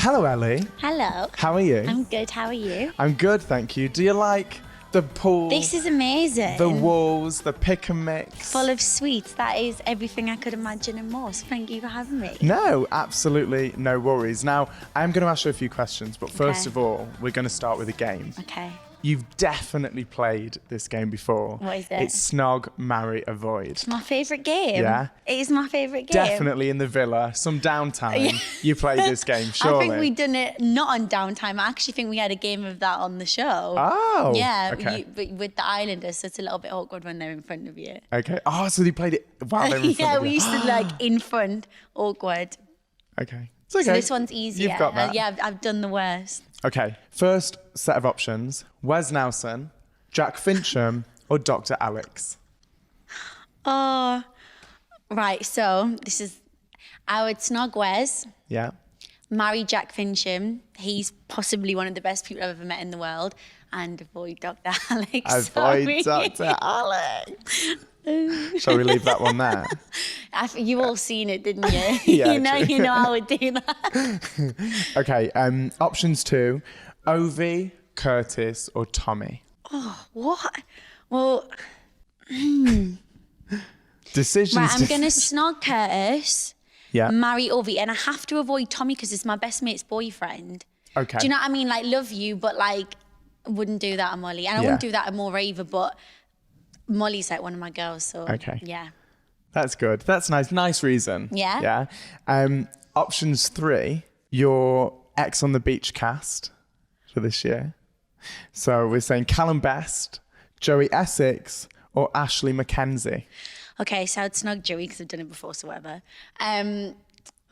Hello, Ellie. Hello. How are you? I'm good. How are you? I'm good, thank you. Do you like the pool? This is amazing. The walls, the pick and mix. Full of sweets. That is everything I could imagine and more. So thank you for having me. No, absolutely no worries. Now, I'm going to ask you a few questions, but first Okay. of all, we're going to start with a game. Okay. You've definitely played this game before. What is it? It's Snog, Marry, Avoid. It's my favourite game. Yeah? It is my favourite game. Definitely in the villa, some downtime. You played this game, surely. I think we've done it not on downtime. I actually think we had a game of that on the show. Oh. Yeah, Okay. with the Islanders, so it's a little bit awkward when they're in front of you. Okay. Oh, so they played it while they were in front Yeah, of we you. used to in front, awkward. Okay. It's okay. So this one's easier. You've got that. Yeah, I've done the worst. Okay, first set of options. Wes Nelson, Jack Fincham, or Dr. Alex? Oh, right. So this is, I would snog Wes, Yeah. marry Jack Fincham. He's possibly one of the best people I've ever met in the world. And avoid Dr. Alex. Avoid Sorry. Dr. Alex. Shall we leave that one there? You all seen it, didn't you? Yeah, you true. know I would do that. Okay, options 2, Ovi, Curtis, or Tommy? What? Well, Decisions. right, I'm going to snog Curtis, Yeah. marry Ovi, and I have to avoid Tommy because it's my best mate's boyfriend. Okay. Do you know what I mean? Like, love you, but like, wouldn't do that at Molly. And I Yeah. wouldn't do that at More either, but Molly's like one of my girls, so Okay. yeah. That's good. That's nice. Nice reason. Yeah. Yeah. Options 3, your Ex on the Beach cast for this year. So we're saying Callum Best, Joey Essex, or Ashley Mackenzie. Okay, so I'd snog Joey because I've done it before, so whatever.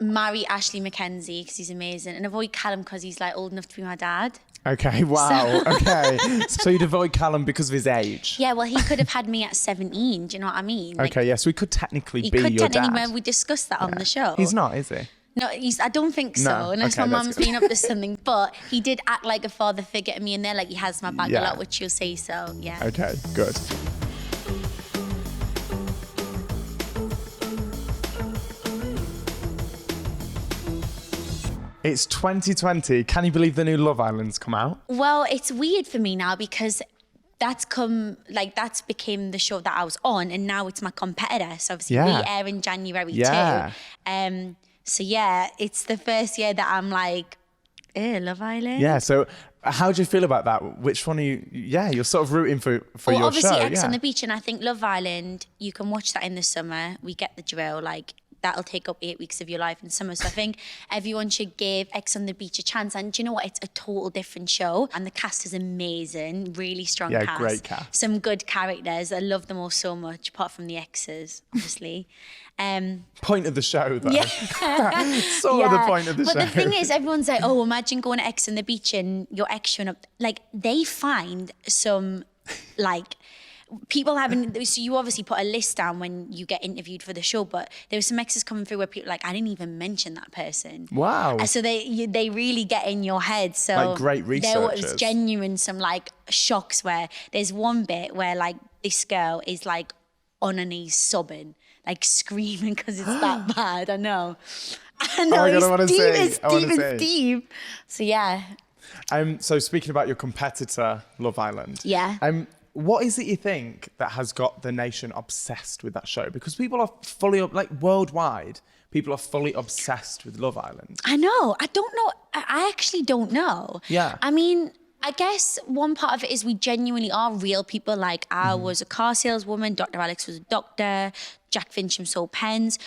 Marry Ashley Mackenzie because he's amazing, and avoid Callum because he's like old enough to be my dad. Okay, wow. Okay. So you'd avoid Callum because of his age? Yeah, well, he could have had me at 17. Do you know what I mean? Like, Okay, yes, we could technically he be could your technically. dad. We discussed that on the show. He's not, is he? No, I don't think so. No, Unless okay, my that's mum's good. been up to something. But he did act like a father figure to me, and there, like he has my back Yeah. a lot, which you'll see. So yeah. Okay, good. It's 2020. Can you believe the new Love Island's come out? Well, it's weird for me now because that's became the show that I was on, and now it's my competitor. So obviously Yeah. we air in January Yeah. too. So yeah, it's the first year that I'm like, Love Island. Yeah, so how do you feel about that? Which one are you? Yeah, you're sort of rooting for Well, your obviously show. X yeah. on the Beach, and I think Love Island, you can watch that in the summer. We get the drill, like that'll take up 8 weeks of your life in summer. So I think everyone should give X on the Beach a chance. And do you know what? It's a total different show. And the cast is amazing, really strong Yeah, cast. great cast. Some good characters. I love them all so much, apart from the exes, obviously. Point of the show, though. Yeah. Sort of the point of the but show. the thing is, everyone's like, oh, imagine going to X on the Beach and your ex showing up. Like, they find some, like, people having, so you obviously put a list down when you get interviewed for the show, but there were some exes coming through where people like, I didn't even mention that person. Wow. And so they really get in your head. So Like great there was researchers. genuine some like shocks where there's one bit where like this girl is like on her knees sobbing, like screaming because it's that bad. I know. I know, my God, I wanna it's deep, see. it's I wanna deep, it's see. deep. So yeah. So speaking about your competitor, Love Island. Yeah. What is it you think that has got the nation obsessed with that show? Because people are fully, like worldwide, people are fully obsessed with Love Island. I know. I don't know. I actually don't know. Yeah. I mean, I guess one part of it is we genuinely are real people. Like I was a car saleswoman, Dr. Alex was a doctor, Jack Fincham sold pens.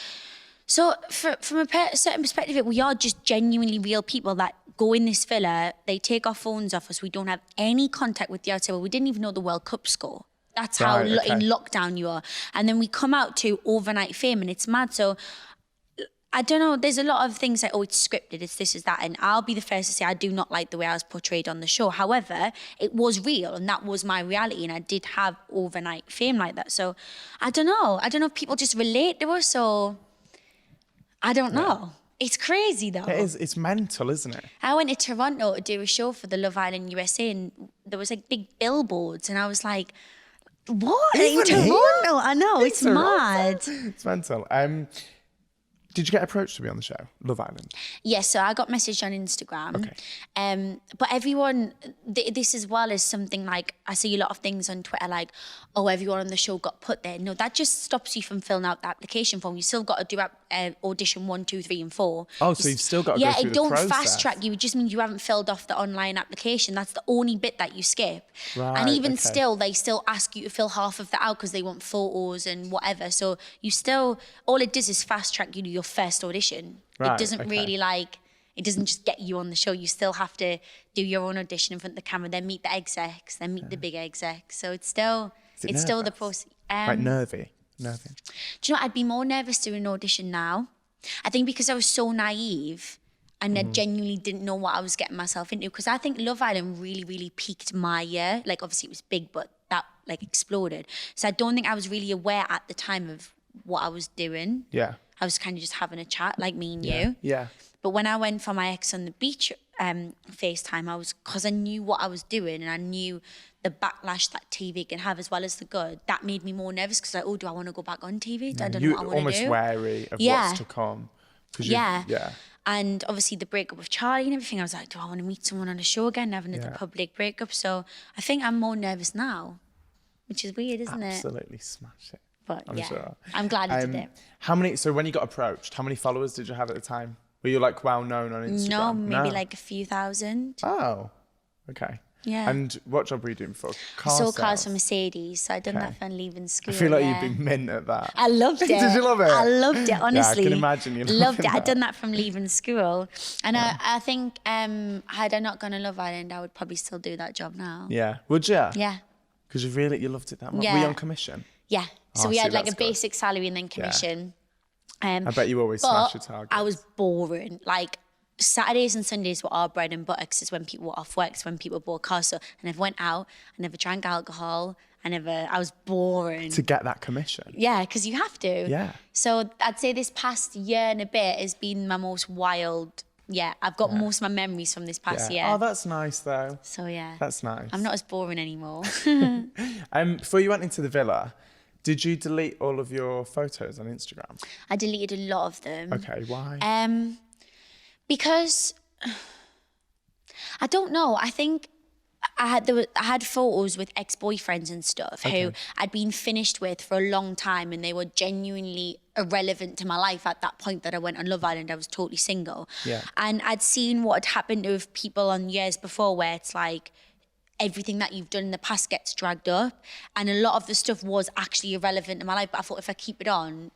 So from a certain perspective, we are just genuinely real people that go in this villa, they take our phones off us, we don't have any contact with the outside world. We didn't even know the World Cup score. That's how Right, okay. in lockdown you are. And then we come out to overnight fame and it's mad. So I don't know, there's a lot of things like, oh, it's scripted, it's this, it's that. And I'll be the first to say I do not like the way I was portrayed on the show. However, it was real and that was my reality. And I did have overnight fame like that. So I don't know. I don't know if people just relate to us or I don't know. It's crazy though. It is. It's mental, isn't it? I went to Toronto to do a show for the Love Island USA and there was like big billboards and I was like, what? Even in Toronto? here? I know, it's Toronto? mad. It's mental. Did you get approached to be on the show, Love Island? Yes, so I got messaged on Instagram. Okay. But everyone, this as well is something like, I see a lot of things on Twitter like, oh, everyone on the show got put there. No, that just stops you from filling out the application form. You still got to do audition 1, 2, 3, and 4. Oh, so you've still got to go through the process. Yeah, it don't fast track you. It just means you haven't filled off the online application. That's the only bit that you skip. Right, and even okay. still, they still ask you to fill half of that out because they want photos and whatever. So you still, all it does is fast track you to your first audition. Right, it doesn't really it doesn't just get you on the show. You still have to do your own audition in front of the camera, then meet the execs, then meet the big execs. So it's still, still the process. Like nervy. Do you know what? I'd be more nervous doing an audition now. I think because I was so naive and I genuinely didn't know what I was getting myself into. Because I think Love Island really, really peaked my year. Like obviously it was big, but that like exploded. So I don't think I was really aware at the time of what I was doing. Yeah. I was kind of just having a chat like me and you. Yeah. But when I went for my ex on the beach FaceTime, because I knew what I was doing and I knew the backlash that TV can have as well as the good, that made me more nervous because like, oh, do I want to go back on TV? I don't know what I want to do. You're almost wary of what's to come. Yeah. And obviously the breakup with Charlie and everything, I was like, do I want to meet someone on a show again, having a public breakup? So I think I'm more nervous now, which is weird, isn't it? Absolutely smash it. But I'm sure. I'm glad I did it. So when you got approached, how many followers did you have at the time? Were you like well known on Instagram? No, maybe like a few thousand. Oh, okay. Yeah. And what job were you doing before? I sold cars for Mercedes. So I'd done that for leaving school. I feel like you'd be mint at that. I loved it. Did you love it? I loved it, honestly. Yeah, I can imagine you loved it. I'd done that from leaving school. And I think had I not gone to Love Island, I would probably still do that job now. Yeah. Would you? Yeah. Because you loved it that much. Yeah. Were you on commission? Yeah. So we had like a basic good. salary and then commission. I bet you always smash your targets. I was boring. Like Saturdays and Sundays were our bread and butter because it's when people were off work, it's when people bought cars. So I never went out, I never drank alcohol, I was boring. To get that commission? Yeah, because you have to. Yeah. So I'd say this past year and a bit has been my most wild. Yeah, I've got most of my memories from this past year. Oh, that's nice though. So yeah. That's nice. I'm not as boring anymore. Before you went into the villa, did you delete all of your photos on Instagram? I deleted a lot of them. Okay, why? Because I don't know. I think I had photos with ex-boyfriends and stuff who I'd been finished with for a long time, and they were genuinely irrelevant to my life at that point that I went on Love Island. I was totally single. Yeah. And I'd seen what had happened to people on years before, where it's like everything that you've done in the past gets dragged up, and a lot of the stuff was actually irrelevant in my life. But I thought if I keep it on,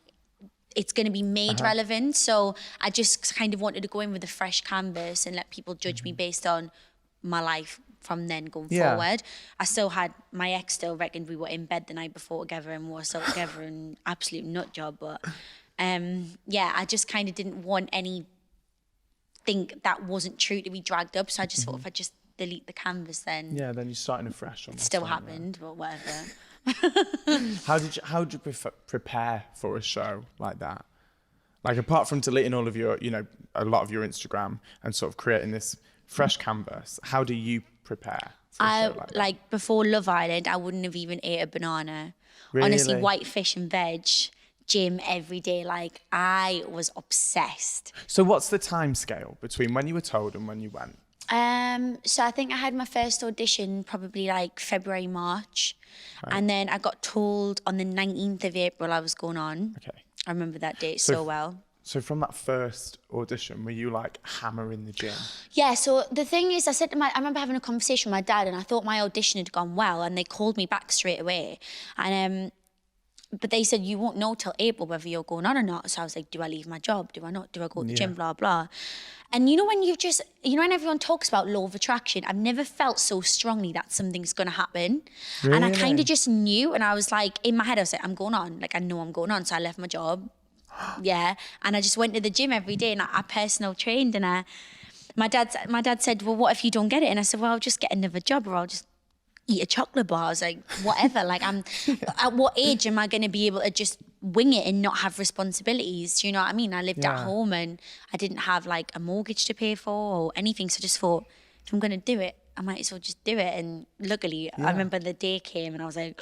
it's going to be made relevant. So I just kind of wanted to go in with a fresh canvas and let people judge me based on my life from then going forward. I still had, my ex still reckoned we were in bed the night before together and we were still together, and absolute nut job. But I just kind of didn't want anything that wasn't true to be dragged up. So I just thought if I just delete the canvas, then then you're starting afresh on it still happened, but whatever. How did you prepare for a show like that? Like apart from deleting all of your, a lot of your Instagram and sort of creating this fresh canvas, how do you prepare for a show like that? Like before Love Island, I wouldn't have even ate a banana. Really? Honestly, white fish and veg, gym every day. Like I was obsessed. So what's the time scale between when you were told and when you went? So I think I had my first audition probably like February, March. And then I got told on the 19th of April I was going on. Okay. I remember that date so well. So from that first audition, were you like hammering the gym? Yeah, so the thing is, I remember having a conversation with my dad, and I thought my audition had gone well, and they called me back straight away. And but they said, you won't know till April whether you're going on or not. So I was like, do I leave my job? Do I not? Do I go to the gym? Blah, blah. And when everyone talks about law of attraction, I've never felt so strongly that something's going to happen. Really? And I kind of just knew. And I was like, in my head, I was like, I'm going on. Like, I know I'm going on. So I left my job. And I just went to the gym every day, and I personal trained. And my dad said, well, what if you don't get it? And I said, well, I'll just get another job, or I'll just eat a chocolate bar. I was like, whatever. Like, at what age am I going to be able to just wing it and not have responsibilities? Do you know what I mean? I lived at home and I didn't have like a mortgage to pay for or anything. So I just thought, if I'm going to do it, I might as well just do it. And luckily, I remember the day came and I was like,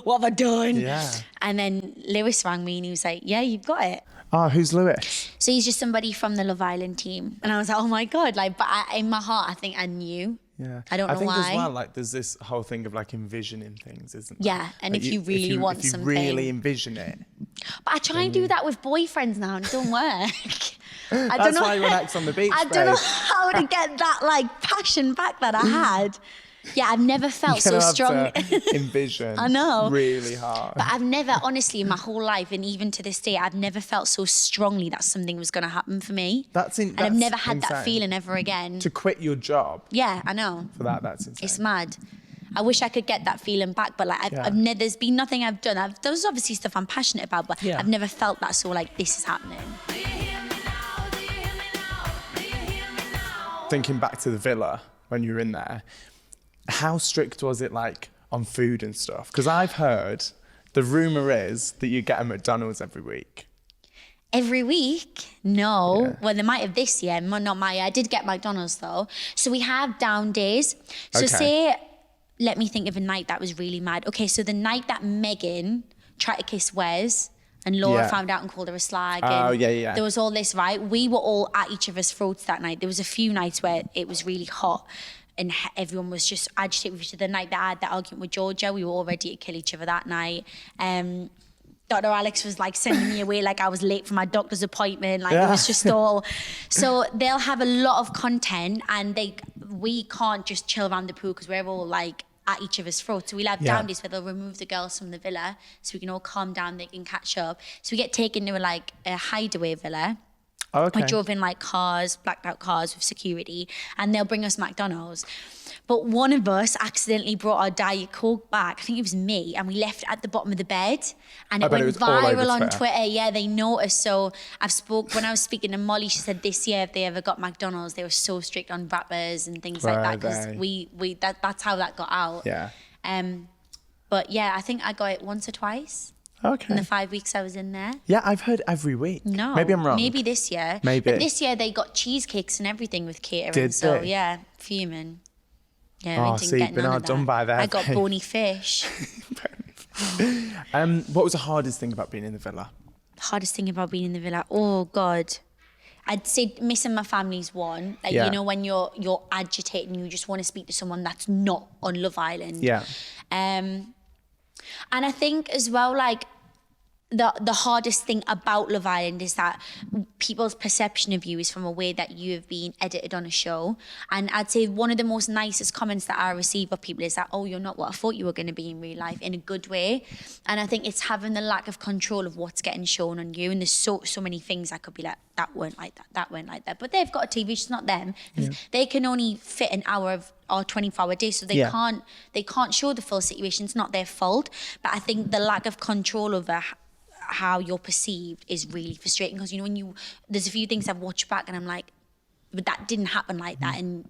what have I done? Yeah. And then Lewis rang me and he was like, yeah, you've got it. Oh, who's Lewis? So he's just somebody from the Love Island team. And I was like, oh my God. Like, but in my heart, I think I knew. Yeah. I don't know why. I think as well, like, there's this whole thing of like envisioning things, isn't there? Yeah, and like if you really want if you something. really envision it. But I try and do that with boyfriends now and it don't work. That's why you're an ex on the beach, I don't know how to get that like passion back that I had. Yeah, I've never felt so strong. Envision. I know. Really hard. But I've never, honestly, in my whole life, and even to this day, I've never felt so strongly that something was going to happen for me. And I've never had that feeling ever again. To quit your job. Yeah, I know. For that's insane. It's mad. I wish I could get that feeling back, but like I've never, there's been nothing I've done. There's obviously stuff I'm passionate about, but I've never felt that so like this is happening. Thinking back to the villa when you were in there, how strict was it like on food and stuff? Because I've heard the rumour is that you get a McDonald's every week. Every week? No. Yeah. Well, they might have this year, not my year. I did get McDonald's though. So we have down days. So say, let me think of a night that was really mad. Okay, so the night that Megan tried to kiss Wes and Laura found out and called her a slag. And there was all this, right? We were all at each other's throats that night. There was a few nights where it was really hot and everyone was just agitated with each other. The night that I had that argument with Georgia, we were all ready to kill each other that night. Dr. Alex was like sending me away like I was late for my doctor's appointment. Like it was just all. So they'll have a lot of content and we can't just chill around the pool because we're all like at each other's throats. So we'll have down days where they'll remove the girls from the villa so we can all calm down, they can catch up. So we get taken to a hideaway villa. Okay. We drove in like cars, blacked out cars with security, and they'll bring us McDonald's. But one of us accidentally brought our Diet Coke back. I think it was me, and we left it at the bottom of the bed, and it went viral on Twitter. Yeah, they noticed. So when I was speaking to Molly, she said this year if they ever got McDonald's, they were so strict on wrappers and things like that because that's how that got out. Yeah. But yeah, I think I got it once or twice. Okay. In the 5 weeks I was in there. Yeah, I've heard every week. No. Maybe I'm wrong. Maybe this year. Maybe. But this year they got cheesecakes and everything with catering. Did so they? yeah, fuming. Yeah, we didn't get been none of done that. by that. I got bony fish. What was the hardest thing about being in the villa? The hardest thing about being in the villa? Oh God. I'd say missing my family's one. Like you know when you're agitated and you just want to speak to someone that's not on Love Island. Yeah. And I think as well, like the hardest thing about Love Island is that people's perception of you is from a way that you have been edited on a show. And I'd say one of the most nicest comments that I receive of people is that, oh, you're not what I thought you were going to be in real life, in a good way. And I think it's having the lack of control of what's getting shown on you. And there's so many things I could be like, that weren't like that weren't like that. But they've got a TV, it's not them. Yeah. They can only fit an hour of our 24-hour day, so they can't show the full situation. It's not their fault. But I think the lack of control over how you're perceived is really frustrating because there's a few things I've watched back and I'm like, but that didn't happen like that. And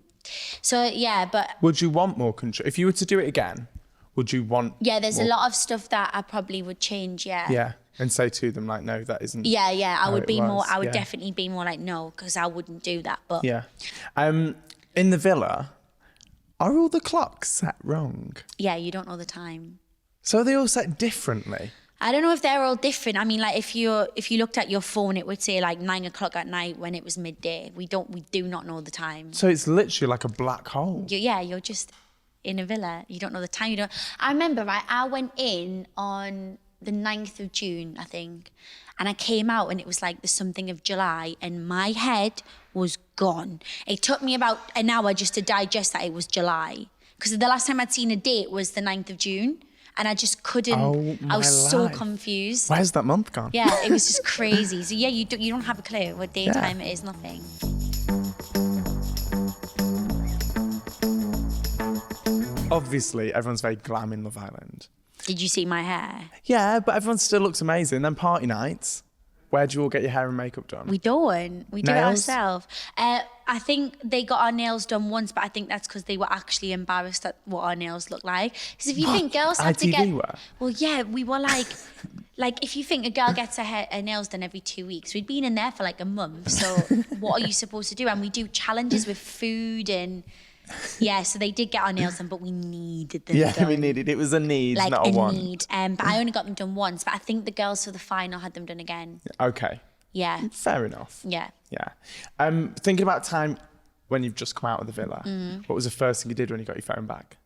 so but would you want more control if you were to do it again? Would you want there's a lot of stuff that I probably would change. And say to them like, no, that isn't I would be more I would definitely be more like, no, because I wouldn't do that. But in the villa, are all the clocks set wrong? You don't know the time, so are they all set differently? I don't know if they're all different. I mean, like if you looked at your phone, it would say like 9 o'clock at night when it was midday. We do not know the time. So it's literally like a black hole. You're just in a villa. You don't know the time. I remember, right? I went in on the 9th of June, I think, and I came out and it was like the something of July, and my head was gone. It took me about an hour just to digest that it was July, because the last time I'd seen a date was the 9th of June. And I just couldn't, I was so confused. Where's that month gone? Yeah, it was just crazy. So yeah, you don't have a clue what daytime it is, nothing. Obviously, everyone's very glam in Love Island. Did you see my hair? Yeah, but everyone still looks amazing. Then party nights, where do you all get your hair and makeup done? We don't. We do it ourselves. I think they got our nails done once, but I think that's because they were actually embarrassed at what our nails look like. Because if you think girls have to get... Well, yeah, we were like if you think a girl gets her nails done every 2 weeks, we'd been in there for like a month. So what are you supposed to do? And we do challenges with food and Yeah, so they did get our nails done, but we needed them Yeah, done. we needed. It was a need, Like not a want. need. But I only got them done once. But I think the girls for the final had them done again. Okay, Yeah. fair enough. Yeah. Yeah. Thinking about time when you've just come out of the villa, what was the first thing you did when you got your phone back?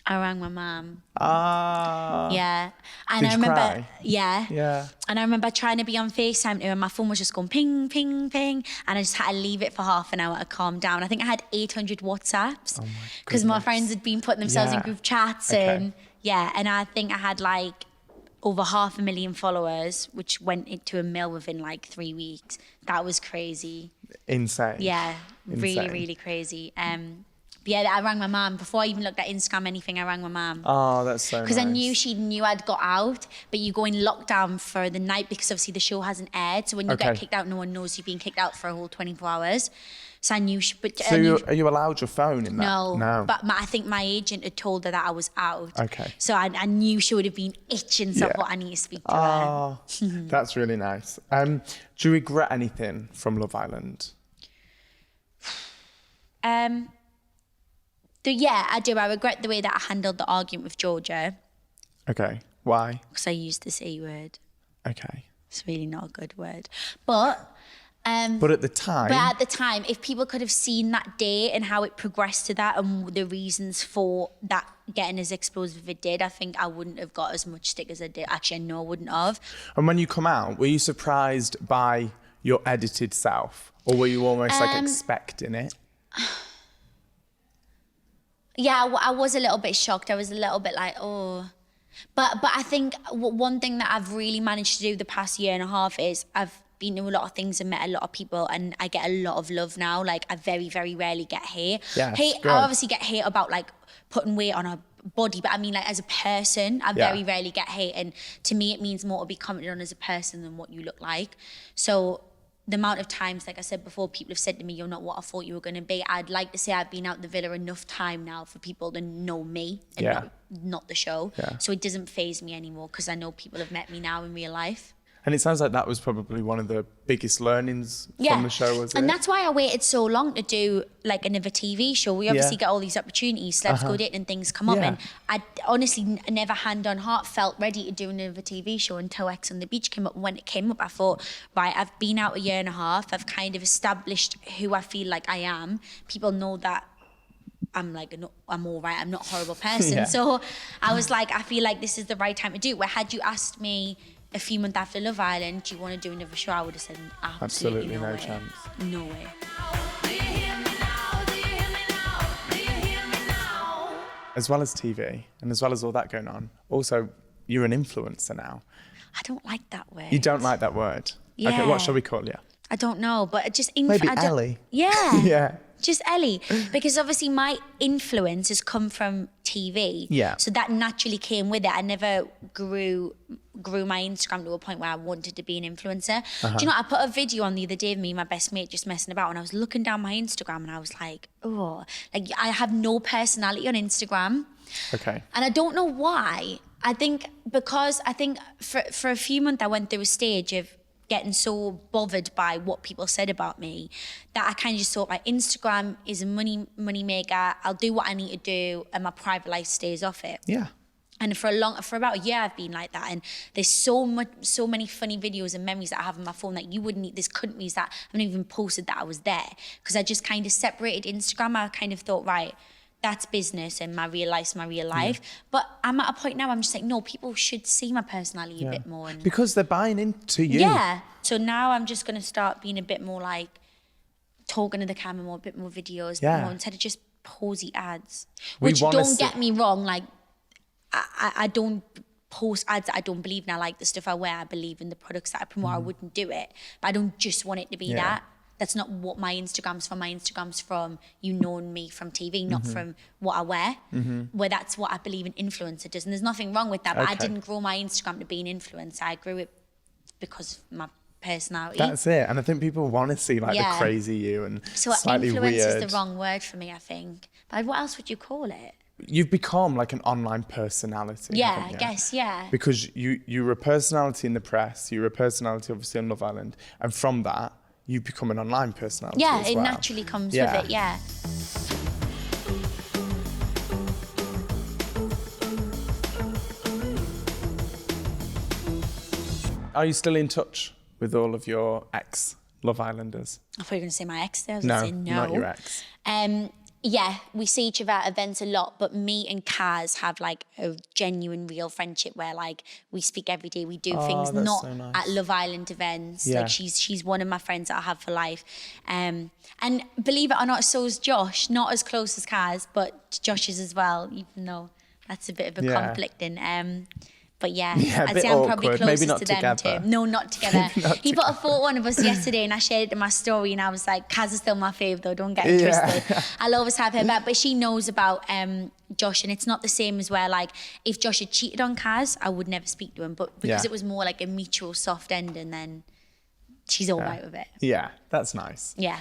I rang my mum. Ah. Yeah. And Did I you remember, cry? yeah. Yeah. And I remember trying to be on FaceTime and my phone was just going ping, ping, ping. And I just had to leave it for half an hour to calm down. I think I had 800 WhatsApps because my friends had been putting themselves in Yeah. group chats. Okay. And yeah, and I think I had like over 500,000 followers, which went into a mill within like 3 weeks. That was crazy. Insane. Yeah, really, Insane. really crazy. But yeah, I rang my mum. Before I even looked at Instagram, anything, I rang my mum. Oh, that's so nice. Because I knew she knew I'd got out, but you go in lockdown for the night because obviously the show hasn't aired. So when you get Okay. kicked out, no one knows you've been kicked out for a whole 24 hours. So I knew she... But So are you allowed your phone in that? no. But I think my agent had told her that I was out. Okay. So I knew she would have been itching, so I Yeah. thought I need to speak to her. Oh, that's really nice. Do you regret anything from Love Island? Yeah, I do. I regret the way that I handled the argument with Georgia Okay. Why? because I used the C word. Okay. It's really not a good word. But But at the time, at the time, if people could have seen that day and how it progressed to that and the reasons for that getting as explosive as it did, I think I wouldn't have got as much stick as I did. Actually, I know I wouldn't have. and when you come out, were you surprised by your edited self? Or were you almost like expecting it? Yeah, I was a little bit shocked. I was a little bit like, oh. But I think one thing that I've really managed to do the past year and a half is I've been to a lot of things and met a lot of people and I get a lot of love now. Like I very, very rarely get hate. Yes, Hate, good. I obviously get hate about like putting weight on a body, but I mean like as a person, I Yeah. very rarely get hate. And to me, it means more to be commented on as a person than what you look like. So the amount of times, like I said before, people have said to me, you're not what I thought you were going to be. I'd like to say I've been out the villa enough time now for people to know me and Yeah. not the show. Yeah. So it doesn't faze me anymore because I know people have met me now in real life. And it sounds like that was probably one of the biggest learnings from the show, was it? And that's why I waited so long to do like another TV show. We obviously Yeah. get all these opportunities, celebs go dating and things come up. Yeah. And I honestly never hand on heart felt ready to do another TV show until X on the Beach came up. And when it came up, I thought, right, I've been out a year and a half. I've kind of established who I feel like I am. People know that I'm like, I'm all right. I'm not a horrible person. Yeah. So I was like, I feel like this is the right time to do it. Where had you asked me a few months after Love Island, do you want to do another show? I would have said absolutely no way. chance. No way. As well as TV and as well as all that going on, also you're an influencer now. I don't like that word. You don't like that word? Yeah. Okay, what shall we call you? I don't know, but just Maybe I don't- Ellie. Yeah. Yeah. Just Ellie, because obviously my influence has come from TV. Yeah. So that naturally came with it. I never grew my Instagram to a point where I wanted to be an influencer. Do you know, I put a video on the other day of me and my best mate just messing about, and I was looking down my Instagram and I was like, oh, like I have no personality on Instagram. Okay. And I don't know why. I think because for a few months I went through a stage of getting so bothered by what people said about me that I kind of just thought, like, Instagram is a money maker. I'll do what I need to do and my private life stays off it. Yeah. And for about a year I've been like that. And there's so many funny videos and memories that I have on my phone that you wouldn't need. There's countries that I haven't even posted that I was there because I just kind of separated Instagram. I kind of thought, right, that's business and my real life's my real life. Yeah. But I'm at a point now I'm just like, no, people should see my personality a bit more. And because they're buying into you. yeah. So now I'm just going to start being a bit more like talking to the camera more, a bit more videos, Yeah. more, instead of just posy ads. We Which wanna don't get me wrong, like I don't post ads that I don't believe in. I like the stuff I wear. I believe in the products that I promote. I wouldn't do it. But I don't just want it to be that. That's not what my Instagram's from. My Instagram's from, you know me from TV, not from what I wear, where that's what I believe an influencer does. And there's nothing wrong with that. But I didn't grow my Instagram to be an influencer. I grew it because of my personality. That's it. And I think people want to see like the crazy you and so slightly influence weird. is the wrong word for me, I think. But what else would you call it? You've become like an online personality. Yeah, haven't you? I guess, yeah. Because you're a personality in the press, you're a personality obviously on Love Island, and from that, you become an online personality Yeah, as it well. naturally comes with it, yeah. Are you still in touch with all of your ex-Love Islanders? I thought you were going to say my ex there. I was No, going to say no. not your ex. Yeah, we see each other at events a lot, but me and Kaz have like a genuine, real friendship where like we speak every day. We do things that's not so nice. at Love Island events. Yeah. Like she's one of my friends that I have for life. And believe it or not, so is Josh. Not as close as Kaz, but Josh is as well, even though that's a bit of a conflicting. But yeah, I'd say I'm probably awkward. closest Maybe not to them together. too. No, not together. He put a together. photo one of us yesterday and I shared it in my story and I was like, Kaz is still my fave though, don't get it twisted. I'll always have her back. But she knows about Josh, and it's not the same as where like, if Josh had cheated on Kaz, I would never speak to him. But because it was more like a mutual soft end, and then she's all right with it. Yeah, that's nice. Yeah.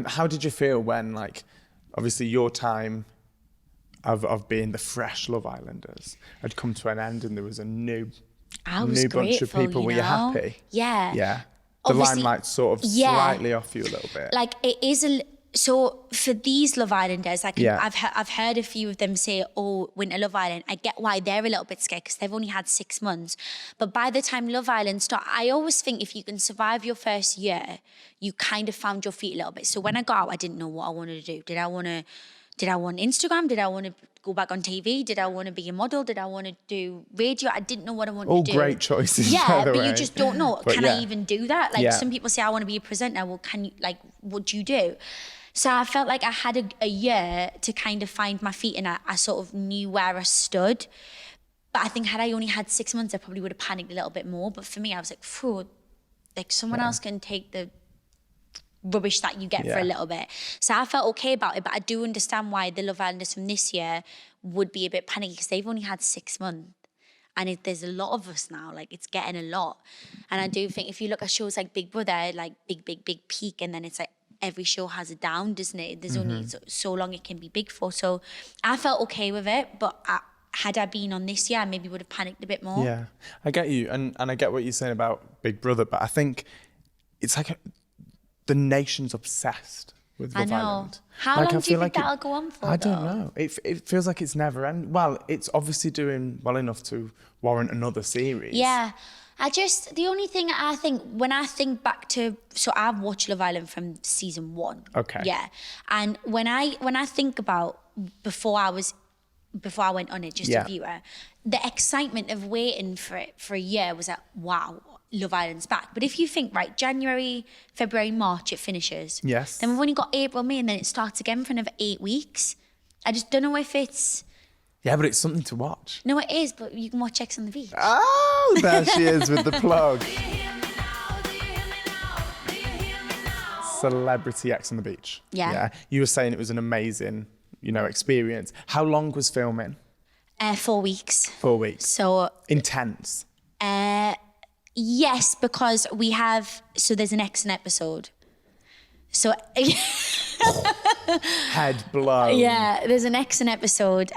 How did you feel when, like, obviously your time of being the fresh Love Islanders had come to an end and there was a new bunch of people? Were you happy? Yeah. Yeah. The Obviously, limelight sort of slightly off you a little bit. Like it is so for these Love Islanders, like Yeah. I've heard a few of them say, "Oh, Winter Love Island." I get why they're a little bit scared because they've only had 6 months. But by the time Love Island starts, I always think if you can survive your first year, you kind of found your feet a little bit. So when I got out, I didn't know what I wanted to do. Did I want Instagram? Did I want to go back on TV? Did I want to be a model? Did I want to do radio? I didn't know what I wanted to do. All great choices. Yeah, by the but way. you just don't know. But can I even do that? Like some people say, I want to be a presenter. Well, can you, like, what do you do? So I felt like I had a year to kind of find my feet and I sort of knew where I stood. But I think had I only had 6 months, I probably would have panicked a little bit more. But for me, I was like, phew, like someone else can take the rubbish that you get for a little bit. So I felt okay about it, but I do understand why the Love Islanders from this year would be a bit panicky because they've only had 6 months. And there's a lot of us now, like it's getting a lot. And I do think if you look at shows like Big Brother, like big peak, and then it's like every show has a down, doesn't it? There's only so long it can be big for. So I felt okay with it, but had I been on this year, I maybe would have panicked a bit more. Yeah, I get you. And I get what you're saying about Big Brother, but I think it's like the nation's obsessed with Love Island. How like, long do you think that'll go on for? I don't know. It feels like it's never end. Well, it's obviously doing well enough to warrant another series. Yeah. The only thing I think, when I think back to, so I've watched Love Island from season 1. Okay. Yeah. And when I think about before I went on it, just a viewer, the excitement of waiting for it for a year was like, wow, Love Island's back. But if you think, right, January, February, March, it finishes. Yes. Then we've only got April, May, and then it starts again for another 8 weeks. I just don't know if it's... Yeah, but it's something to watch. No, it is, but you can watch X on the Beach. Oh, there she is with the plug. Celebrity X on the Beach. Yeah. You were saying it was an amazing, experience. How long was filming? 4 weeks. 4 weeks. So... Intense. Yes, because there's an X episode. So... Head blown. Yeah, there's an X episode.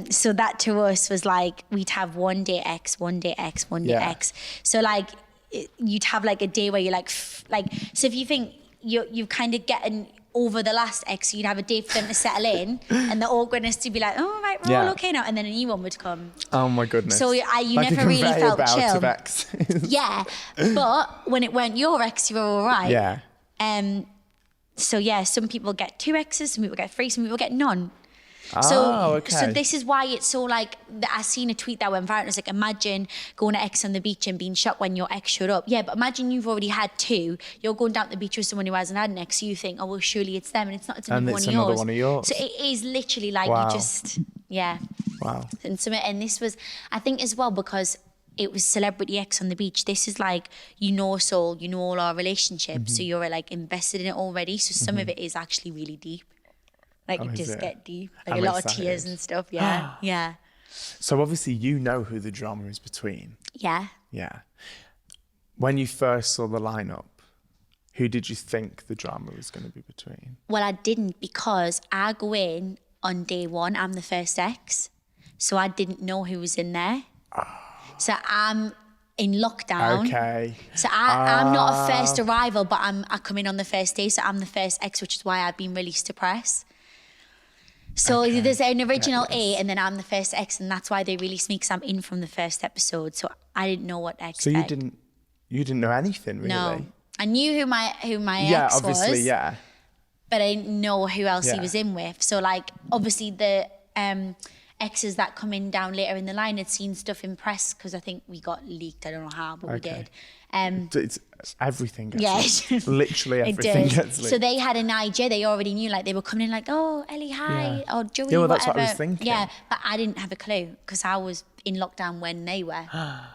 So that to us was like, we'd have one day X, one day X, one day X. So like, you'd have like a day where you're like, so if you think you're kind of getting over the last X, you'd have a day for them to settle in and the awkwardness to be like, oh, right, we're all okay now. And then a new one would come. Oh my goodness. So you like never really felt chill. Of X's. Yeah, but when it weren't your X, you were all right. Yeah. So yeah, some people get 2 X's, some people get 3, some people get none. So this is why it's so like, I seen a tweet that went viral. It was like, imagine going to X on the beach and being shocked when your X showed up. Yeah, but imagine you've already had 2. You're going down to the beach with someone who hasn't had an X, so you think, oh, well, surely it's them. And it's not, it's another one of yours. So it is literally like you just, Wow. And this was, I think as well, because it was Celebrity X on the Beach. This is like, us all, all our relationships. So you're like invested in it already. So some of it is actually really deep. Like it just get deep. Like I'm a lot excited. of tears and stuff. Yeah. Yeah. So obviously you know who the drama is between. Yeah. Yeah. When you first saw the lineup, who did you think the drama was going to be between? Well, I didn't, because I go in on day 1. I'm the first X. So I didn't know who was in there. So I'm in lockdown. Okay. So I'm not a first arrival, but I come in on the first day. So I'm the first X, which is why I've been released to press. So there's an original A, and then I'm the first X, and that's why they released me, because I'm in from the first episode. So I didn't know what X. So you didn't You didn't know anything, really? No. I knew who my Yeah, ex obviously, was. yeah. But I didn't know who else he Yeah. was in with. So, like, obviously the exes that come in down later in the line had seen stuff in press because I think we got leaked. I don't know how, but we did. It's everything gets leaked. Yeah. Literally everything It did. gets leaked. So they had an idea. They already knew. Like, they were coming in like, oh, Ellie, hi. Yeah. Or Joey, Yeah, well, whatever. that's what I was thinking. Yeah, but I didn't have a clue because I was in lockdown when they were. Ah,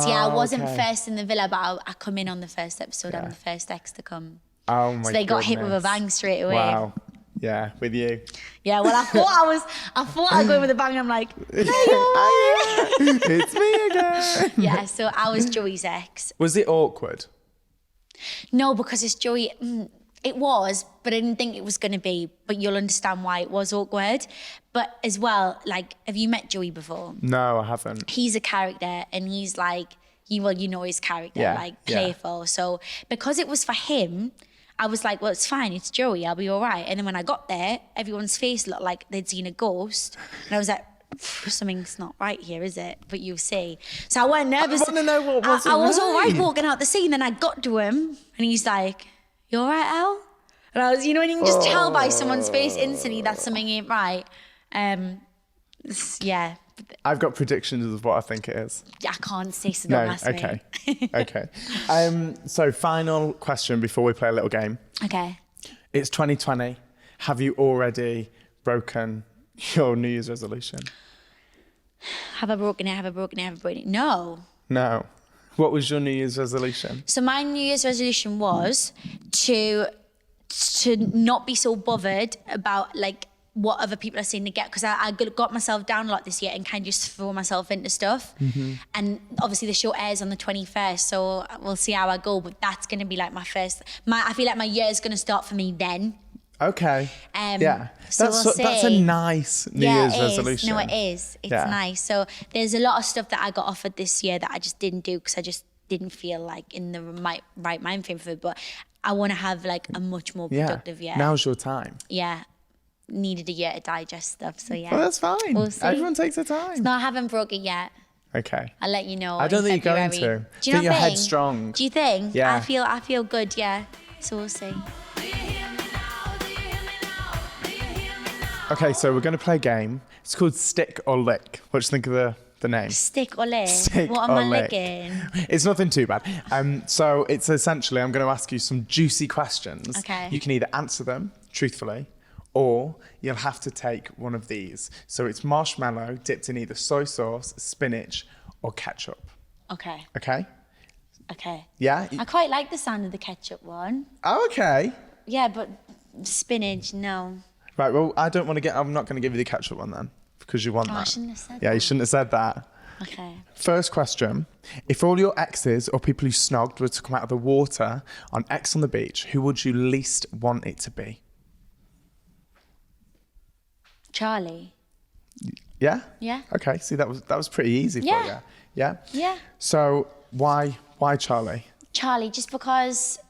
So, yeah, I wasn't okay. first in the villa, but I come in on the first episode. I'm the first ex to come. Oh, my So they got hit with a goodness. bang straight away. Wow. Yeah, with you. Yeah, well, I thought I'd go with a bang. I'm like, It's me again. yeah. So I was Joey's ex. Was it awkward? No, because it's Joey. It was, but I didn't think it was going to be. But you'll understand why it was awkward. But as well, like, have you met Joey before? No, I haven't. He's a character, and he's like, you know his character, Yeah, like yeah. playful. So because it was for him, I was like, well, it's fine. It's Joey. I'll be all right. And then when I got there, everyone's face looked like they'd seen a ghost. And I was like, something's not right here, is it? But you'll see. So I wasn't nervous. I want to know what wasn't I was all right right. walking out the scene. Then I got to him and he's like, you all right, Al? And I was, you know, and you can just tell by someone's face instantly that something ain't right. Yeah. I've got predictions of what I think it is. I can't say, so don't ask okay. me. Okay. So final question before we play a little game. Okay. It's 2020. Have you already broken your New Year's resolution? Have I broken it? Have I broken it? Have I broken it? No. No. What was your New Year's resolution? So my New Year's resolution was to not be so bothered about like what other people are saying to get, because I got myself down a lot this year and kind of just throw myself into stuff. Mm-hmm. And obviously the show airs on the 21st, so we'll see how I go. But that's going to be like I feel like my year is going to start for me then. Okay. Yeah. So That's a see. nice New Year's it is. resolution. No, it is. It's Yeah. nice. So there's a lot of stuff that I got offered this year that I just didn't do because I just didn't feel like in the right mind frame for it. But I want to have like a much more productive year. Now's your time. Yeah. Needed a year to digest stuff. So yeah. Well, that's fine. We'll see. Everyone takes their time. No, I haven't broke it yet. Okay. I'll let you know. I don't in think you're going February. to. Do you Think not you're think? headstrong. Do you think? Yeah. I feel good, yeah. So we'll see. Okay, so we're going to play a game. It's called Stick or Lick. What do you think of the name? Stick or lick? Stick What am or I lick. licking? It's nothing too bad. So it's essentially, I'm going to ask you some juicy questions. Okay. You can either answer them truthfully, or you'll have to take one of these. So it's marshmallow dipped in either soy sauce, spinach, or ketchup. Okay. Okay? Okay. Yeah? I quite like the sound of the ketchup one. Oh, okay. Yeah, but spinach, no. Right, well, I'm not going to give you the ketchup one then, because you want Oh, I that. shouldn't have said Yeah, you that. shouldn't have said that. Okay. First question. If all your exes or people you snogged were to come out of the water on X on the beach, who would you least want it to be? Charlie. Yeah? Yeah. Okay, see, that was pretty easy Yeah. for you. Yeah? Yeah. So why Charlie? Charlie, just because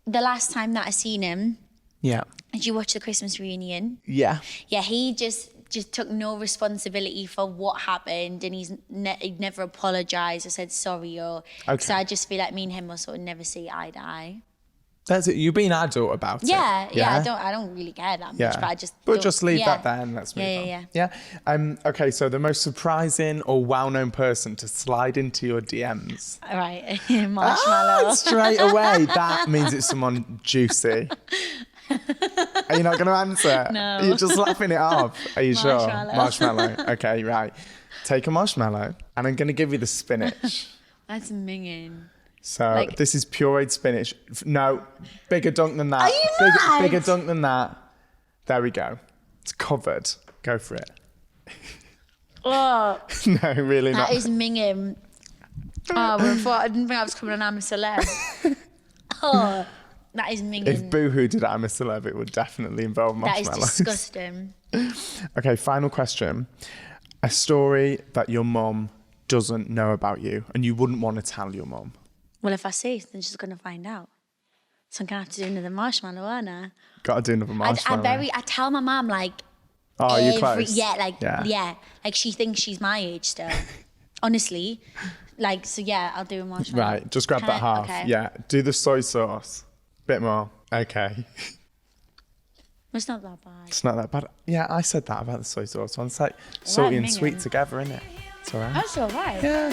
the last time that I seen him, Yeah. did you watch the Christmas reunion? Yeah. Yeah, he just took no responsibility for what happened, and he'd never apologised or said sorry or. Okay. So I just feel like me and him will sort of never see eye to eye. That's it. You're being adult about Yeah, it. yeah. I don't really care that much, but I just. But don't- just leave yeah. that there and let's move on. Yeah. Okay, so the most surprising or well-known person to slide into your DMs. All right, marshmallow. Straight away. That means it's someone juicy. Are you not going to answer? No. You're just laughing it off. Are you sure? Marshmallow. Marshmallow. Okay, right. Take a marshmallow and I'm going to give you the spinach. That's minging. So Like- this is pureed spinach. No, bigger dunk than that. Are you mad? Bigger dunk than that. There we go. It's covered. Go for it. Oh, No, really that not. is minging. Oh, I didn't think I was coming on I'm a celeb. Oh, that is minging. If BOOHOO did I'm a Celeb, it would definitely involve That is marshmallows. disgusting. Okay, final question. A story that your mom doesn't know about you and you wouldn't want to tell your mom. Well, if I say, then she's going to find out. So I'm going to have to do another marshmallow, aren't I? Got to do another marshmallow. I tell my mum, like, Oh, you're close. yeah, like, yeah. Like, she thinks she's my age still. Honestly. Like, so yeah, I'll do a marshmallow. Right, just grab that half. Okay. Yeah, do the soy sauce. Bit more. Okay. It's not that bad. It's not that bad. Yeah, I said that about the soy sauce. It's like salty and sweet together, isn't it? It's all right. That's all right. Yeah.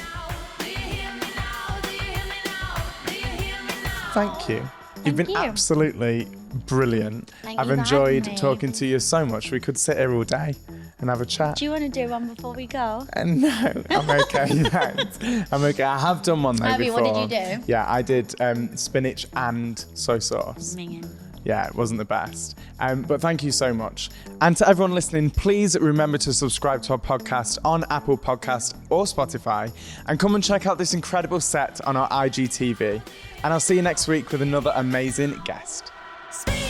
Thank you. You've been you. absolutely brilliant. Thank I've you for enjoyed having me. talking to you so much. We could sit here all day and have a chat. Do you want to do one before we go? No, I'm okay. Thanks. I'm okay. I have done one though Have you? before. What did you do? Yeah, I did spinach and soy sauce. Minging. Yeah, it wasn't the best. But thank you so much. And to everyone listening, please remember to subscribe to our podcast on Apple Podcast or Spotify. And come and check out this incredible set on our IGTV. And I'll see you next week with another amazing guest. Speak